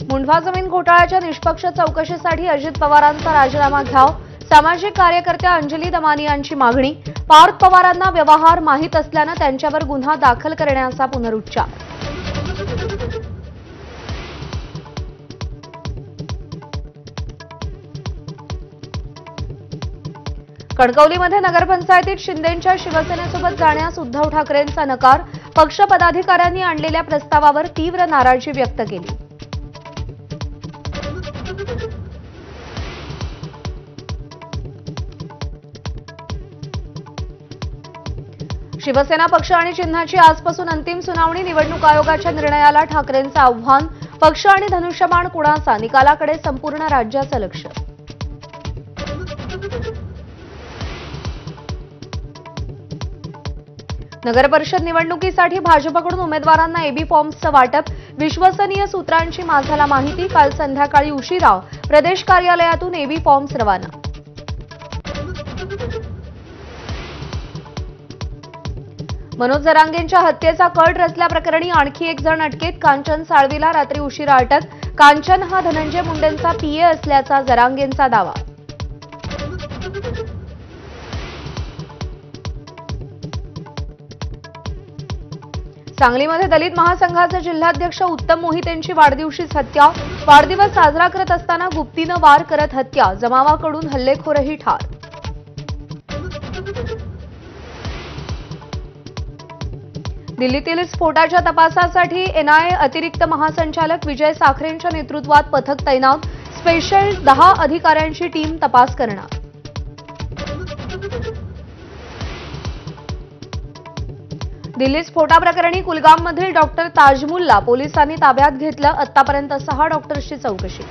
मुंढवा जमीन घोटाळ्याच्या निष्पक्ष चौकशीसाठी अजित पवारांचा राजीनामा घ्यावा, सामाजिक कार्यकर्त्या अंजली दमानी यांची मागणी. पार्थ पवारांना व्यवहार माहीत असल्यानं त्यांच्यावर गुन्हा दाखल करण्याचा पुनरुच्चार. कणकवलीमध्ये नगरपंचायतीत शिंदेंच्या शिवसेनेसोबत जाण्यास उद्धव ठाकरेंचा नकार. पक्ष पदाधिकाऱ्यांनी आणलेल्या प्रस्तावावर तीव्र नाराजी व्यक्त केली. शिवसेना पक्ष आणि चिन्हाची आजपासून अंतिम सुनावणी. निवडणूक आयोगाच्या निर्णयाला ठाकरेंचं आव्हान. पक्ष आणि धनुष्यबाण कुणाचा, निकालाकडे संपूर्ण राज्याचं लक्ष. नगरपरिषद निवडणुकीसाठी भाजपकडून उमेदवारांना एबी फॉर्म्सचं वाटप. विश्वसनीय सूत्रांची माझाला माहिती. काल संध्याकाळी उशिरा प्रदेश कार्यालयातून एबी फॉर्म्स रवाना. मनोज जरांगेंच्या हत्येचा कट रचल्याप्रकरणी आणखी एक जण अटकेत. कांचन साळवीला रात्री उशिरा अटक. कांचन हा धनंजय मुंडेंचा पीए असल्याचा जरांगेंचा दावा. सांगलीमध्ये दलित महासंघाचे जिल्हाध्यक्ष उत्तम मोहितेंची वाढदिवशीच हत्या. वाढदिवस साजरा करत असताना गुप्तीनं वार करत हत्या. जमावाकडून हल्लेखोरही ठार. दिल्लीतील स्फोटाच्या तपासासाठी एनआयए अतिरिक्त महासंचालक विजय साखरेंच्या नेतृत्वात पथक तैनात. स्पेशल 10 अधिकाऱ्यांची टीम तपास करणार. दिल्ली स्फोटाप्रकरणी कुलगाममधील डॉक्टर ताजमुलला पोलिसांनी ताब्यात घेतलं. आतापर्यंत 6 डॉक्टर्सची चौकशी.